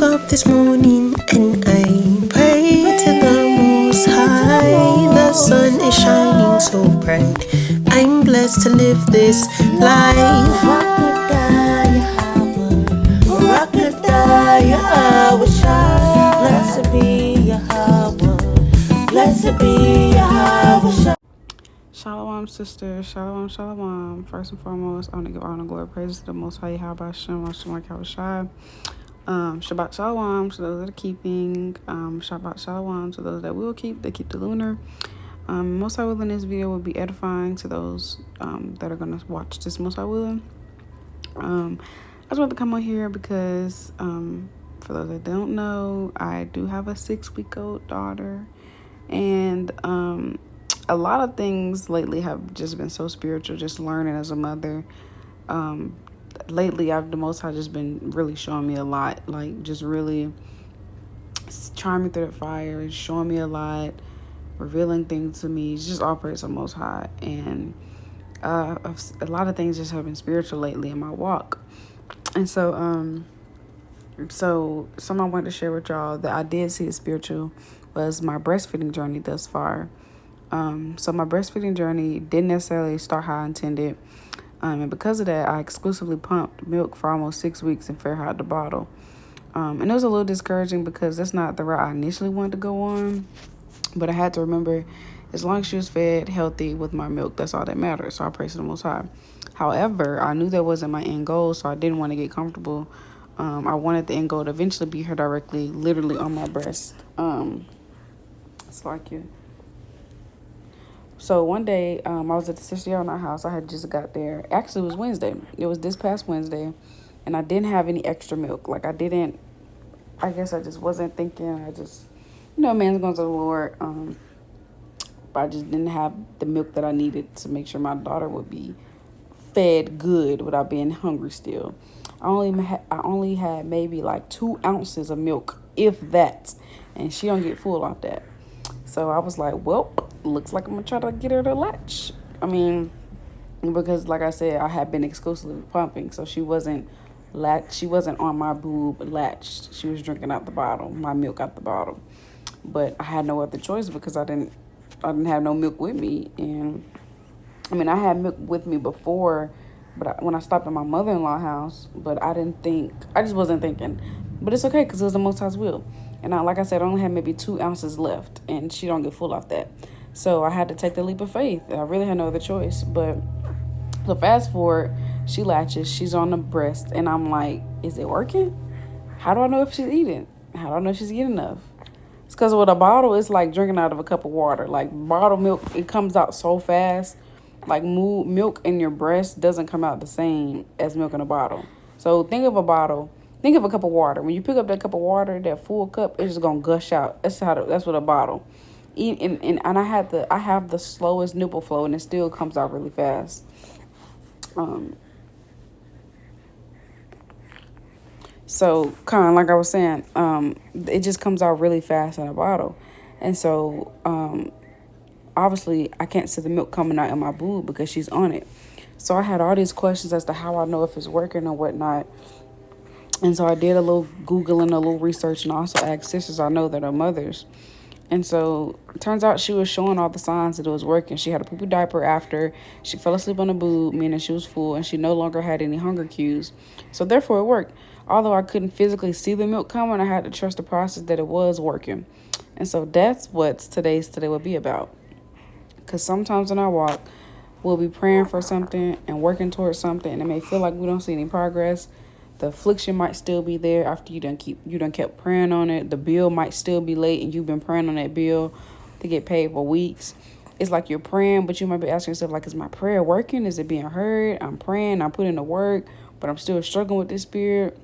up this morning and I pray to the Most High. The sun is shining so bright. I'm blessed to live this life. Yahawashi, blessed be Yahawah, blessed be Yahawah. Shalom, sister. Shalom, shalom. First and foremost, I want to give honor, glory, praises to the Most High Bahasham, Yahawashi. Shabbat shalom to those that are keeping. Shabbat shalom to those that will keep. They keep the lunar. Most High willing, this video will be edifying to those that are going to watch this. Most High willing. I just want to come on here because for those that don't know, I do have a 6-week-old daughter, and a lot of things lately have just been so spiritual, just learning as a mother. Lately, the Most High just been really showing me a lot, like just really trying me through the fire, showing me a lot, revealing things to me. It's just all praise the Most High. And a lot of things just have been spiritual lately in my walk. And so something I wanted to share with y'all that I did see as spiritual was my breastfeeding journey thus far. So my breastfeeding journey didn't necessarily start how I intended. And because of that, I exclusively pumped milk for almost 6 weeks and fed her out the bottle. And it was a little discouraging because that's not the route I initially wanted to go on. But I had to remember, as long as she was fed healthy with my milk, that's all that matters. So I praise the Most High. However, I knew that wasn't my end goal, so I didn't want to get comfortable. I wanted the end goal to eventually be her directly, literally on my breast. It's like you. So one day, I was at the sister in our house. I had just got there. Actually, it was Wednesday. It was this past Wednesday, and I didn't have any extra milk. I guess I just wasn't thinking. I just, man's going to the Lord. But I just didn't have the milk that I needed to make sure my daughter would be fed good without being hungry still. I only had maybe 2 ounces of milk, if that, and she don't get full off that. So I was like, well, looks like I'm gonna try to get her to latch. Because like I said, I had been exclusively pumping, so she wasn't on my boob latched. She was drinking out the bottle, my milk out the bottle. But I had no other choice because I didn't have no milk with me. And I had milk with me before, but when I stopped at my mother-in-law's house, but I just wasn't thinking. But it's okay because it was the Most High's will. And like I said, I only had maybe 2 ounces left, and she don't get full off that. So I had to take the leap of faith. I really had no other choice. But so fast forward, she latches, she's on the breast, and I'm like, is it working? How do I know if she's eating? How do I know if she's eating enough? It's because with a bottle, it's like drinking out of a cup of water. Like bottled milk, it comes out so fast. Like milk in your breast doesn't come out the same as milk in a bottle. So think of a cup of water. When you pick up that cup of water, that full cup, it's just gonna gush out. That's what a bottle. And I have the slowest nipple flow, and it still comes out really fast. So kind of like I was saying, it just comes out really fast in a bottle, and so obviously I can't see the milk coming out in my boob because she's on it. So I had all these questions as to how I know if it's working or whatnot. And so I did a little Googling, a little research, and also asked sisters I know that are mothers. And so it turns out she was showing all the signs that it was working. She had a poopy diaper after. She fell asleep on the boob, meaning she was full, and she no longer had any hunger cues. So therefore it worked. Although I couldn't physically see the milk coming, I had to trust the process that it was working. And so that's what today will be about. Because sometimes in our walk, we'll be praying for something and working towards something, and it may feel like we don't see any progress. The affliction might still be there after you done kept praying on it. The bill might still be late, and you've been praying on that bill to get paid for weeks. It's like you're praying, but you might be asking yourself, is my prayer working? Is it being heard? I'm praying, I'm putting in the work, but I'm still struggling with this spirit.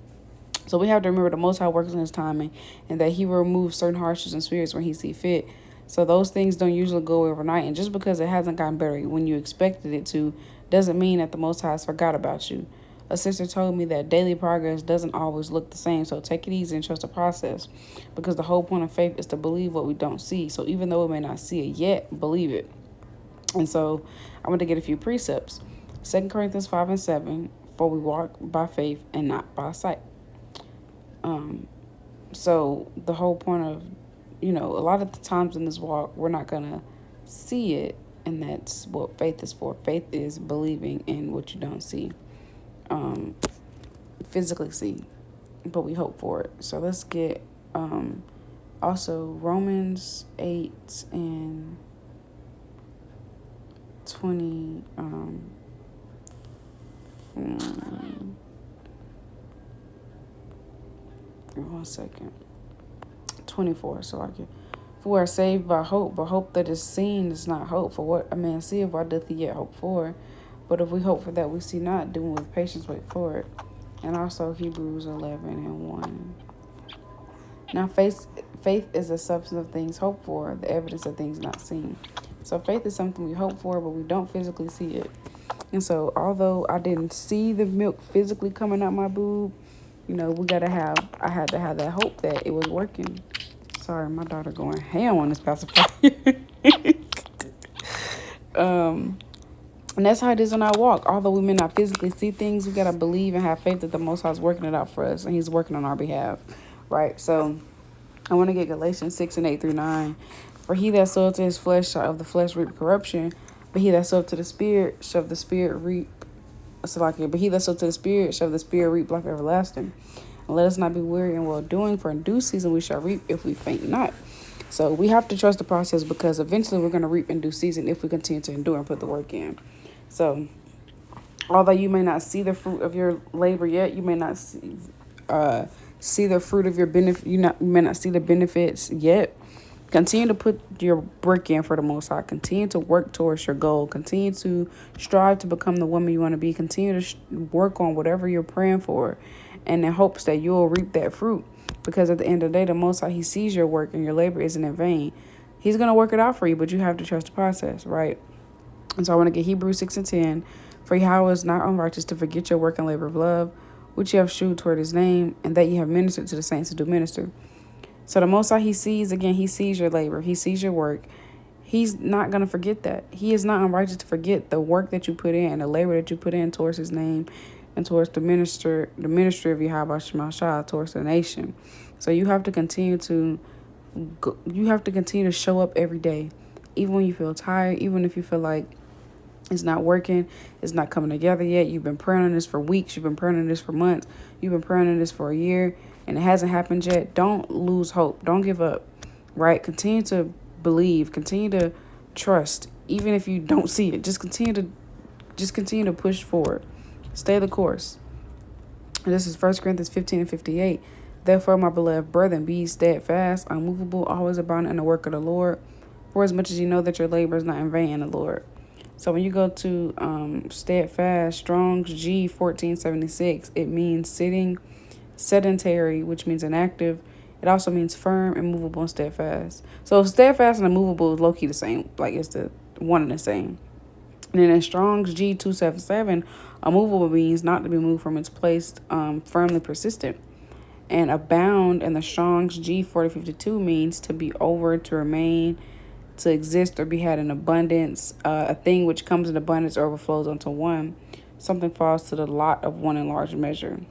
So we have to remember the Most High works in His timing, and that He will remove certain hardships and spirits when He sees fit. So those things don't usually go overnight, and just because it hasn't gotten better when you expected it to, doesn't mean that the Most High has forgot about you. A sister told me that daily progress doesn't always look the same, so take it easy and trust the process, because the whole point of faith is to believe what we don't see. So even though we may not see it yet, believe it. And so I'm going to get a few precepts. 2 Corinthians 5:7, for we walk by faith and not by sight. So the whole point of, a lot of the times in this walk, we're not going to see it. And that's what faith is for. Faith is believing in what you don't see, physically see, but we hope for it. So let's get also Romans 8 and 20. 1 second. 24. So I can. For we are saved by hope, but hope that is seen is not hope. For what a man seeth, why doth he yet hope for? But if we hope for that we see not, doing with patience wait for it. And also Hebrews 11 and 1. Now faith is the substance of things hoped for, the evidence of things not seen. So faith is something we hope for, but we don't physically see it. And so although I didn't see the milk physically coming out my boob, I had to have that hope that it was working. Sorry, my daughter going ham on this pacifier. And that's how it is on our walk. Although we may not physically see things, we got to believe and have faith that the Most High is working it out for us, and He's working on our behalf, right? So I want to get Galatians 6 and 8 through 9. For he that soweth to his flesh shall of the flesh reap corruption, but he that soweth to the Spirit shall of the Spirit reap. But he that soweth to the Spirit shall of the Spirit reap life everlasting. And let us not be weary in well doing, for in due season we shall reap if we faint not. So we have to trust the process, because eventually we're going to reap in due season if we continue to endure and put the work in. So although you may not see the fruit of your labor yet, you may not see the fruit of your benefit. You may not see the benefits yet. Continue to put your work in for the Most High. Continue to work towards your goal. Continue to strive to become the woman you want to be. Continue to work on whatever you're praying for, and in hopes that you'll reap that fruit. Because at the end of the day, the Most High, He sees your work and your labor isn't in vain. He's going to work it out for you, but you have to trust the process, right? And so I want to get Hebrews 6 and 10. For Yahawah is not unrighteous to forget your work and labor of love, which you have shewed toward His name, and that you have ministered to the saints who do minister. So the Most High, He sees your labor. He sees your work. He's not going to forget that. He is not unrighteous to forget the work that you put in and the labor that you put in towards His name and towards the ministry of Yahawashi, towards the nation. So you have to continue to show up every day, even when you feel tired, even if you feel like it's not working, it's not coming together yet. You've been praying on this for weeks. You've been praying on this for months. You've been praying on this for a year, and it hasn't happened yet. Don't lose hope. Don't give up, right? Continue to believe. Continue to trust, even if you don't see it. Just continue to push forward. Stay the course. And this is 1 Corinthians 15 and 58. Therefore, my beloved brethren, be steadfast, unmovable, always abounding in the work of the Lord, for as much as you know that your labor is not in vain in the Lord. So when you go to steadfast, Strong's G 1476, it means sitting, sedentary, which means inactive. It also means firm, immovable, and steadfast. So steadfast and immovable is low-key the same. Like, it's the one and the same. And then in Strong's G 277, immovable means not to be moved from its place, firmly persistent. And abound in the Strong's G 4052 means to be over, to remain, to exist or be had in abundance, a thing which comes in abundance or overflows unto one. Something falls to the lot of one in large measure.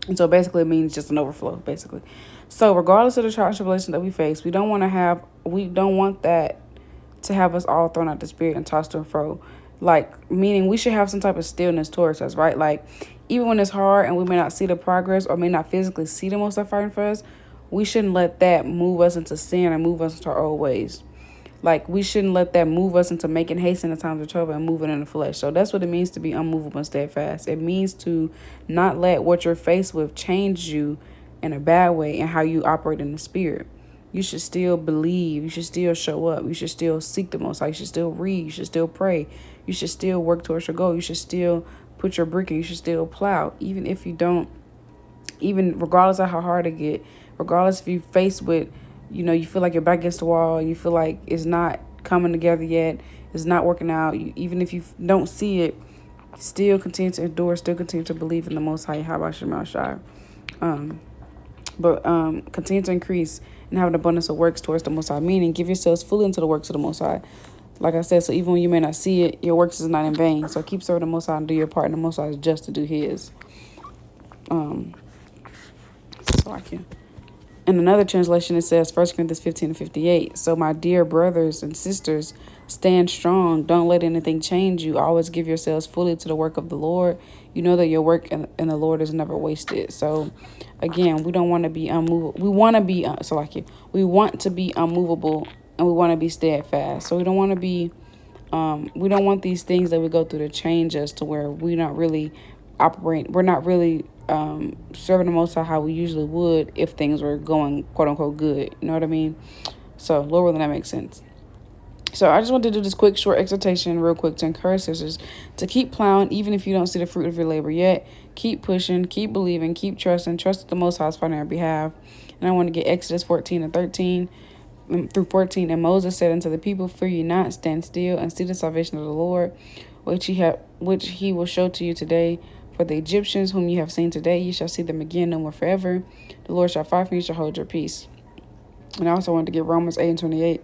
And so basically it means just an overflow, basically. So regardless of the trial and tribulation that we face, we don't want that to have us all thrown out the spirit and tossed to and fro. Like, meaning we should have some type of stillness towards us, right? Like, even when it's hard and we may not see the progress or may not physically see the Most High fighting for us, we shouldn't let that move us into sin or move us into our old ways. Like, we shouldn't let that move us into making haste in the times of trouble and moving in the flesh. So that's what it means to be unmovable and steadfast. It means to not let what you're faced with change you in a bad way and how you operate in the spirit. You should still believe. You should still show up. You should still seek the Most High. You should still read. You should still pray. You should still work towards your goal. You should still put your brick in. You should still plow. Even if you don't, even regardless of how hard it get, regardless if you're faced with, you feel like you're back against the wall, you feel like it's not coming together yet, it's not working out, even if you don't see it, still continue to endure, still continue to believe in the Most High, Yahawashi. But continue to increase and have an abundance of works towards the Most High, meaning give yourselves fully into the works of the Most High. Like I said, so even when you may not see it, your works is not in vain. So keep serving the Most High and do your part, and the Most High is just to do His. In another translation, it says 1 Corinthians 15:58. So, my dear brothers and sisters, stand strong. Don't let anything change you. Always give yourselves fully to the work of the Lord. You know that your work in the Lord is never wasted. So, again, we don't want to be unmovable. We want to be, we want to be unmovable, and we want to be steadfast. So, we don't want to be, we don't want these things that we go through to change us to where we're not really we're not really serving the Most High how we usually would if things were going quote unquote good. You know what I mean? So, Lord willing, that makes sense. So I just want to do this quick, short exhortation real quick to encourage sisters to keep plowing, even if you don't see the fruit of your labor yet. Keep pushing, keep believing, keep trusting. Trust that the Most High is fighting on our behalf. And I want to get Exodus 14:13 through 14. And Moses said unto the people, fear ye not, stand still, and see the salvation of the Lord, which he will show to you today. For the Egyptians whom you have seen today, you shall see them again no more forever. The Lord shall fight for you, shall hold your peace. And I also wanted to get Romans 8:28.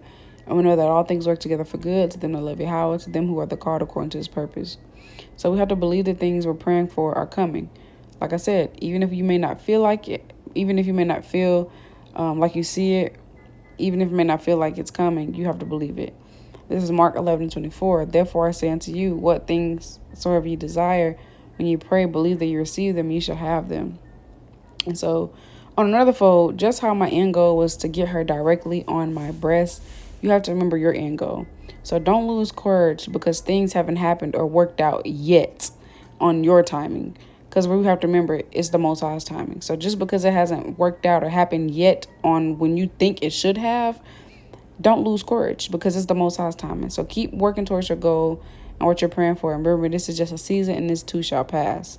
And we know that all things work together for good to them that love Yahawah, to them who are the called according to his purpose. So we have to believe the things we're praying for are coming. Like I said, even if you may not feel like it, even if you may not feel like you see it, even if it may not feel like it's coming, you have to believe it. This is Mark 11:24. Therefore I say unto you, what things soever you desire, when you pray, believe that you receive them, you shall have them. And so on another fold, just how my end goal was to get her directly on my breast, you have to remember your end goal. So don't lose courage because things haven't happened or worked out yet on your timing. Because we have to remember it's the Most High's timing. So just because it hasn't worked out or happened yet on when you think it should have, don't lose courage because it's the Most High's timing. So keep working towards your goal and what you're praying for. And remember, this is just a season and this too shall pass.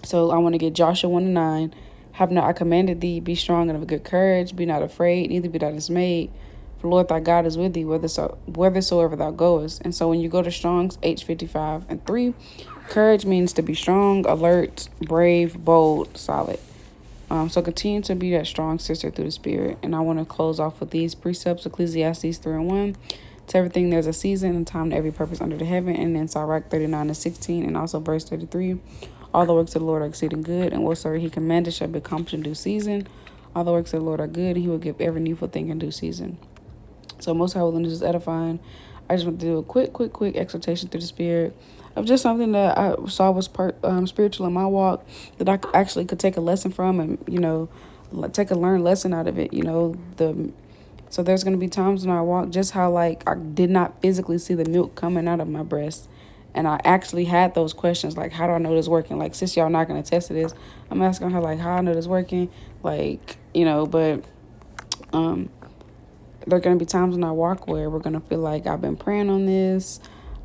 So I want to get Joshua 1:9. Have not I commanded thee, be strong and of a good courage, be not afraid, neither be thou dismayed. For the Lord thy God is with thee, whithersoever thou goest. And so when you go to Strong's H55:3, courage means to be strong, alert, brave, bold, solid. So continue to be that strong sister through the Spirit. And I want to close off with these precepts, Ecclesiastes 3:1. To everything there's a season and time to every purpose under the heaven. And then Sirach 39:16 and also verse 33. All the works of the Lord are exceeding good, and whatsoever he commanded shall be accomplished in due season. All the works of the Lord are good, and he will give every needful thing in due season. So Most High willing, this is edifying. I just want to do a quick exhortation through the Spirit of just something that I saw was spiritual in my walk that I actually could take a lesson from and, take a learned lesson out of it. So there's going to be times when I walk just how like I did not physically see the milk coming out of my breast. And I actually had those questions, like, how do I know this working? Like, since y'all not going to test this, I'm asking her, like, how I know this working? Like, but there are going to be times when I walk where we're going to feel like I've been praying on this,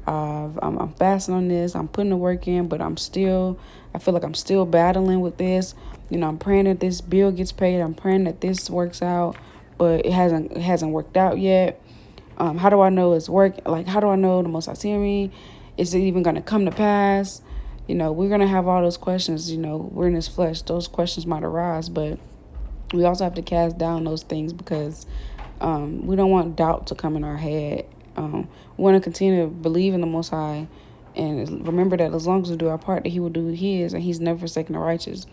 I'm fasting on this, I'm putting the work in, but I feel like I'm still battling with this. I'm praying that this bill gets paid. I'm praying that this works out, but it hasn't worked out yet. How do I know it's working? Like, how do I know the Most High hear me? Is it even going to come to pass? We're going to have all those questions. We're in this flesh. Those questions might arise, but we also have to cast down those things because we don't want doubt to come in our head. We want to continue to believe in the Most High and remember that as long as we do our part, that he will do his, and he's never forsaken the righteous.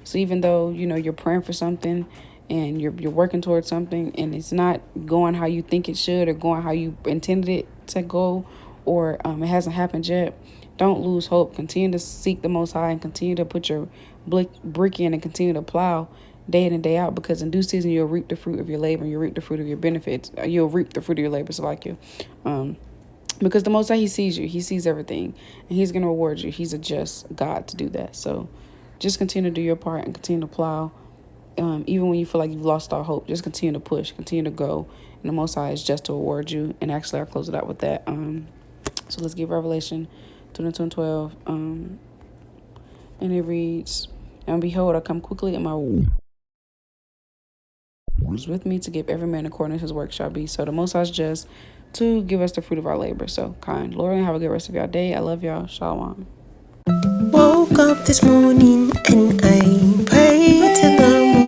So even though, you're praying for something and you're working towards something and it's not going how you think it should or going how you intended it to go, or it hasn't happened yet, don't lose hope. Continue to seek the Most High and continue to put your brick in and continue to plow day in and day out, because in due season you'll reap the fruit of your labor and you'll reap the fruit of your benefits. You'll reap the fruit of your labor, because the Most High, he sees you. He sees everything, and he's going to reward you. He's a just God to do that. So just continue to do your part and continue to plow. Even when you feel like you've lost all hope, just continue to push, continue to go. And the Most High is just to reward you. And actually, I'll close it out with that. So let's give Revelation 22:12. And it reads, and behold, I come quickly, and my is with me to give every man according to his work shall be. So the Most High is just to give us the fruit of our labor. So kind. Lord, and have a good rest of your day. I love y'all. Shalom. Woke up this morning and I